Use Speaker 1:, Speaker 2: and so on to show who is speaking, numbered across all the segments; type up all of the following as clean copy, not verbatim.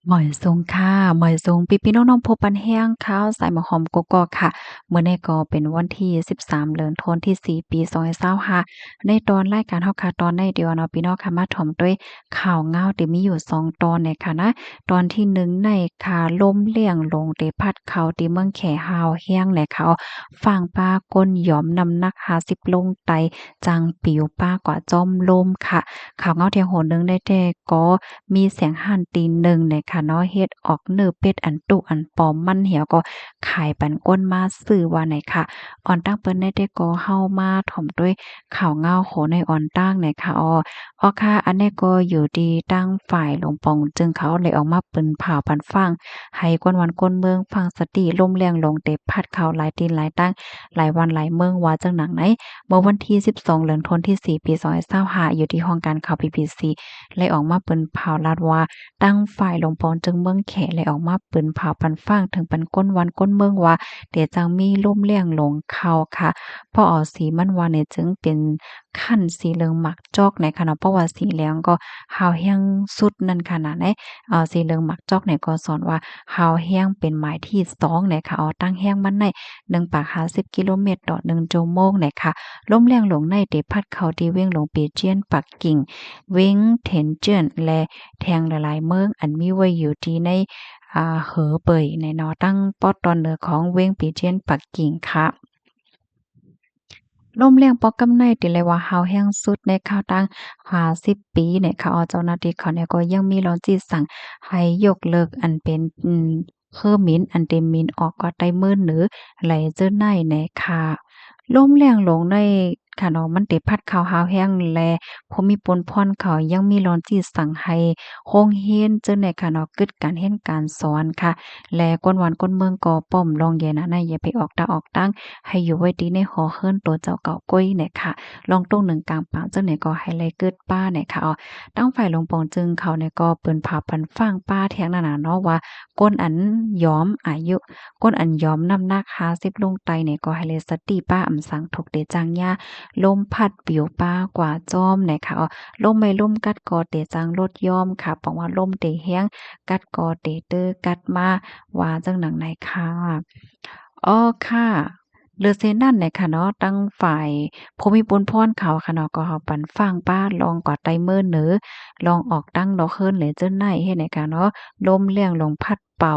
Speaker 1: หมอยซุงค่ะหมอยซุงพี่ๆน้องๆพบปันแห้งข้าวสายหมอหอมกกอกค่ะมื้อนี้ก็เป็นวันที่13เดือนธันวาคมที่4ปี2025ในตอนรายการเฮาค่ะตอนในเดียวเนาะพี่น้องค่ะมาถ่อมด้วยข่าวเหงาที่มีอยู่2ตอนเนี่ยค่ะนะตอนที่1ในค่ะลมเลี่ยงลงเตพัดเข้าที่เมืองแขฮาวแห้งเนี่ยค่ะฝั่งป้าก้นหย่อมน้ำหนัก50ลงไตจังปิวป้ากว่าจอมลมค่ะข่าวเหงาเที่ยงโหนนึงได้แต่ก็มีเสียงห่านตีนหนึ่งเนี่ยค่ะเนาะเฮ็ดออกเนื้อเป็ดอันตุอันปอมมันเหี่ยวก็ขายปันก้นมาซื้อว่าไหนค่ะออนตั้งเปิ้นได้แต่ก็เฮามาถ่อมด้วยข่าวเงาโหในออนตั้งเนี่ยค่ะค่ะอันนี้ก็อยู่ดีตั้งฝ่ายหลวงปองจึงเขาเลยออกมาเปิ้นผ่าปันฟังให้กวนวันกวนเมืองฟังสติลมแรงลงเตพัดเข้าหลายตีนหลายตั้งหลายวันหลายเมืองว่าจังหนังไหนเมื่อวันที่12เดือนธันวาคมที่4ปี2025อยู่ที่ห้องการข่าว BBC เลยออกมาเปิ้นเผาลาดว่าตั้งฝ่ายหลวงปอนจึงเมืองแขเลยออกมาเปิ้นเผาปันฟ้างถึงปันก้นวันก้นเมืองว่าเดี๋ยวจังมีล่มเลี่ยงลงเขาค่ะพอเอาสีมันว่าเนี่ยจึงเป็นขั้นสีเหลืองหมักจอกในขณะเพราะว่าสีเหลืองก็หาวแห้งสุดนั่นขนาดไหนสีเหลืองหมักจอกเนี่ยก็สอนว่าหาวแห้งเป็นหมายที่2เนี่ยค่ะตั้งแห้งมันใน1ปาก50กิโลเมตรต่อ1ชั่วโมงเนี่ยค่ะลมแรงลงในเดพัดเข้าที่เวียงหลงปีเจียนปักกิ่ง เว้งเถนเจิ้นและแทงหลายๆเมืองอันมีไว้อยู่ที่ในเหอเป่ยในนอตั้งปอดตอนเหนือของเว้งปีเจียนปักกิ่งค่ะลมแรงปอกกำไนติเลยว่าหาวแห้งสุดในข่าวตั้ง50ปีเนี่ยค่ะเจ้าหน้าที่เขาเนี่ยก็ยังมีร้อนจีสั่งให้ยกเลิกอันเป็นเคอร์มินอันเต็มมินออกก็ได้มื้อหรือไหลเจอในในค่ะลมแรงลงในค่ะเนาะมันได้พัดเข้าหาวแห้งและพอมีปนพรเขายังมีร้อนจีสั่งให้โรงเรียนเจ้าในค่ะเนาะกึดการเรียนการสอนค่ะและกวนวันกวนเมืองก็ป้อมลองแยนะนะอย่าไปออกตาออกตั้ง ให้อยู่ไว้ดีในหอเฮิรนตัวเจ้าเก่าก้อยเนี่ยค่ะลองตรงหนึ่งกลางปางเจ้าเนี่ยก็ให้ไลเกิดป้าเนี่ยค่ะตั้งฝ่ายลงปองจึงเขาเนี่ยก็เปิ้นผาปันฟังป้าเถียงนั่นน่ะเนาะว่าก้นอันยอมอายุก้นอันยอมน้ำหนัก50ลงไตเนี่ยก็ให้เลยสติป้าอำสังถกเดจังยาลมพัดปิวป้ากว่าจอมเนี่ยค่ะลมไม่ลมกัดกอเตจังลดยอมค่ะบอกว่าลมเตแห้งกัดกอเตเตอกัดมาว่าจังหนังไหนค่ะค่ะ เลือเซนั่นเนี่ยค่ะเนาะตั้งฝ่ายภูมิพลพรเขาค่ะเนาะก็เฮาปันฟังป้าลองกว่าไตเมินเหนือลองออกตั้งดอกเฮิรนเลยเจิ้นในเฮ็ดให้ค่ะเนาะลมเลี่ยงลมพัดเป่า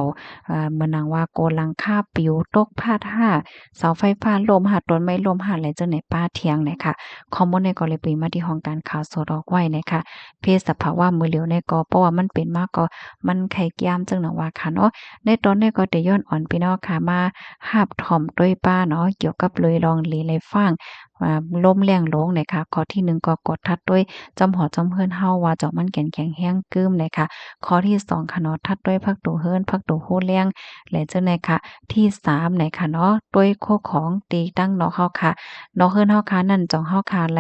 Speaker 1: เหมือนหนังว่าโกหลังคาปลิวตกพาดห้าเสาไฟฟ้าล้มหักต้นไม้ล้มหักแล้วจังไหนป้าเถียงเนี่ยค่ะข้อมูลในก็เลยปรีมาที่ห้องการข่าวสดออกไว้เนี่ยค่ะเพศสภาวะมือเหลียวในก็เพราะว่ามันเป็นมาก็มันไข่ยามจังหนังว่าค่ะเนาะในตอนนี้ก็ได้ย้อนอ่อนพี่น้องค่ะมาหาบถ่อมด้วยป้าเนาะเกี่ยวกับเลยลองหลีเลยฟังล่มแรงลงเนี่ยค่ะข้อที่1ก็กดทัดด้วยจอมหอจอมเฮิรนเฮาว่าเจาะมันแก่นแข็งแรงกึ้มเนี่ยค่ะข้อที่2ค่ะเนาะทัดด้วยผักตูเฮิรนผักตูโฮแรงและจังได๋ค่ะที่3เนี่ยค่ะเนาะด้วยโคของตีตั้งเนาะเฮาค่ะเนาะเฮิรนเฮาค่ะนั่นจองเฮาค่ะไล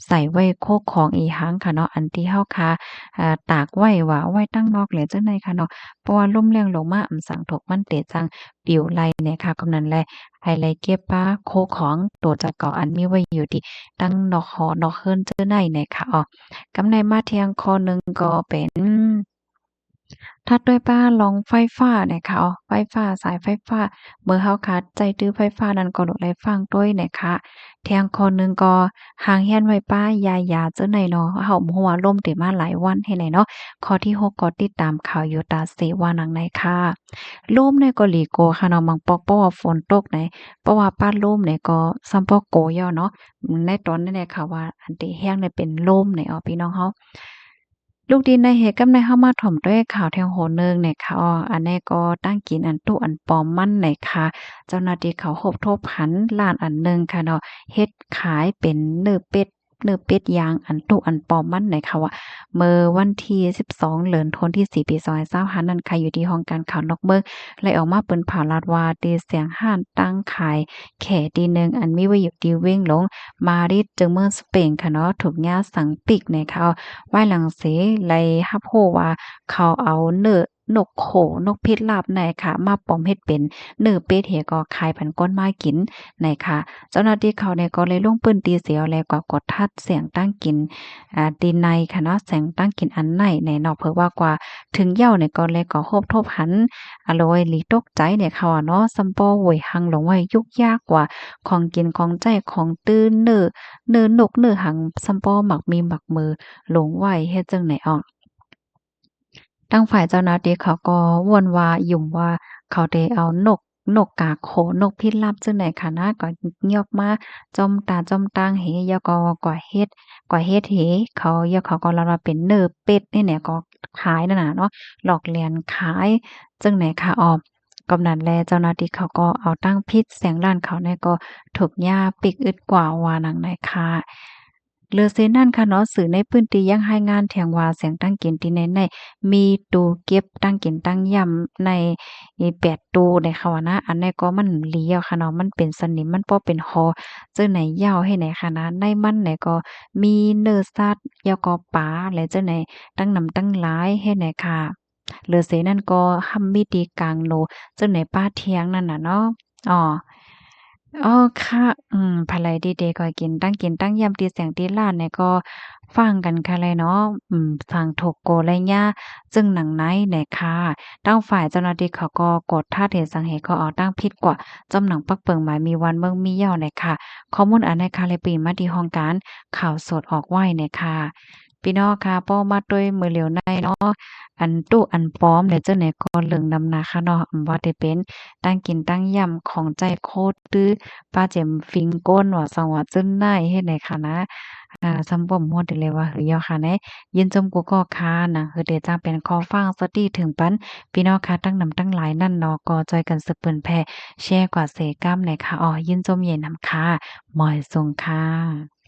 Speaker 1: ใส่ไว้โคของอีหังค่ะเนาะอันที่เฮาค่ะตากไว้ว่าไว้ตั้งนอกและจังได๋ค่ะเนาะเพราะว่าลมแรงลงมาอำสังถกมันเตจังปิวไลเนี่ยค่ะกำนั้นแลไฮไลเก็บป้าโคของตัวจักเกาะอันมีไว้อยู่ที่ตั้งนอกหอนอกเฮิรนเจอในเนี่ยค่ะกำในมาเที่ยงข้อหนึ่งก็เป็นถัดด้วยป้าลองไฟฟ้าเนี่ยค่ะไฟฟ้าสายไฟฟ้าเมื่อเฮาขาดใจตื้อไฟฟ้านั้นก็โดดไหลฟังด้วยเนี่ยค่ะเที่ยงข้อหนึ่งก็ห่างเฮียนไว้ป้ายาเจ้าไหนเนาะเฮาบ่ฮู้ว่าลมติมาหลายวันเฮ็ดไหนเนาะข้อที่6ก็ติดตามข่าวอยู่ตาเสว่านังในค่ะลมเนี่ยก็หลีโกค่ะเนาะบางปอกเพราะว่าฝนตกไหนเพราะว่าป้าลมเนี่ยก็ซัมปอกโกย่อเนาะในตอนนั้นเนี่ยค่ะว่าอันที่แห้งเนี่ยเป็นลมเนี่ยพี่น้องเฮา ลูกดินในเหตุกำในเข้ามาถ่อมด้วยข่าวแทงโหนเนึงเนี่ยค่ะอันนี้ก็ตั้งกินอันตุอันปอมมันเนี่ยค่ะเจ้าหน้าที่เขาหบทบหันล้านอันหนึ่งค่ะเนาะเฮ็ดขายเป็นเนื้อเป็ดย่างอันตุอันปอมมันเนี่ยค่ะว่าเมื่อวันที่12เดือนธันวาคมที่4ปี2025นั่นค่ะอยู่ที่ห้องการข่าวนอกเมืองเลยออกมาเปิ้นเผาลาดว่าตีเสียงห้านตั้งขายแขตีหนึ่งอันมีไว้อยู่ที่เว้งหลงมาริดจึงเมืองสเปนค่ะเนาะถูกญาสังปิกเนี่ยค่ะ ว่ายหลังเสไลฮับโฮว่าเขาเอาเนื้อ นกโขนกพิราบในค่ะมาปลอมเฮ็ดเป็นเนื้อเป็ดเฮก็ขายพันก้นไม้กินในค่ะเจ้าหน้าที่เขาเนี่ยก็เลยลงปืนตีเสียวแล้วก็กดทัดเสียงตั้งกินตีในค่ะเนาะเสียงตั้งกินอันในในเนาะเพิ่นว่ากว่าถึงเหย้าเนี่ยก็เลยก็โฮบทบหันอโลยหลีตกใจเนี่ยเขาอะเนาะซัมปอโวยหังหลงไว้ยุกยากกว่าของกินของใจของตื้นเนื้อนกเนื้อหังซัมปอหมักมีหมักมือหลงไว้เฮ็ดจั่งไหนอ้อ ทางฝ่ายเจ้าหน้าที่เขาก็วนว่าหยุ่มว่าเขาได้เอานกกาโขนกพิราบจั่งใดค่ะนะก็ยกมาจ้อมตาจ้อมตางเหยก็กว่าเฮ็ดเหเขายกเขาก็ว่าเป็นเน้อเป็ดนี่แหละก็ขายนั่นน่ะเนาะหลอกแหลนขายจั่งไหนค่ะอ้อกำนั้นแลเจ้าหน้าที่เขาก็เอาตั้งพิษแสงล้านเขาเนี่ยก็ถูกหญ้าปิกอึดกว่าว่าหนังไหนค่ะเลือเซนั่นค่ะเนาะสื่อในพื้นที่ยังรายงานแถงว่าเสียงตั้งกินที่ใน มีตู้เก็บตั้งกินตั้งยำใน8ตู้ได้ค่ะว่านะอันนั้นก็มันเหลียวค่ะเนาะมันเป็นสนิมมันบ่เป็นหอจั่งไหนยาวให้ไหนค่ะนะในมันไหนก็มีเนื้อสัตว์แล้วก็ปลาและจั่งไหนตั้งนำตั้งหลายให้ไหนค่ะเหลือเสนั่นก็หำมีตีกลางโลจั่งไหนป้าเที่ยงนั่นน่ะเนาะอ้อ อ๋อค่ะภาลัยดีๆก็กินตั้งยำตีแสงตีล่าเนี่ยก็ฟังกันค่ะเลยเนาะทางถกโกไรย่าจึงหนังในเนี่ยค่ะตั้งฝ่ายเจ้าหน้าที่เขาก็กดท่าเทสังเหก็เอาตั้งผิดกว่าจำหนังปักเปิงหมายมีวันเมืองมีเหย้าเนี่ยค่ะข้อมูลอันในค่ะเลยปีมาที่ห้องการข่าวสดออกไว้เนี่ยค่ะพี่น้องค่ะป้อมาด้วยมือเหลียวในเนาะอันตู้อันปลอมเนี่ยเจ้าไหนก็เหลืองนำหนาค่ะเนาะว่าได้เป็นตั้งกินตั้งยำของใจโคตรตื้อ ป้าเจ็มฟิงก้นว่าสังว่าจึ้นได้เฮ็ดไหนคะนะซัมบ่ม่วนติเลยว่าเฮือยอค่ะแหนยินจมกูก็คานะเฮือเดจังเป็นคอฟังสติถึงปันพี่น้องค่ะตั้งนำตั้งหลายนั่นเนาะก็จอยกันสึกเปิ้นแผ่แชร์กว่าเสกำในค่ะยินจมเย็นนำค่ะหมอยทรงค่ะ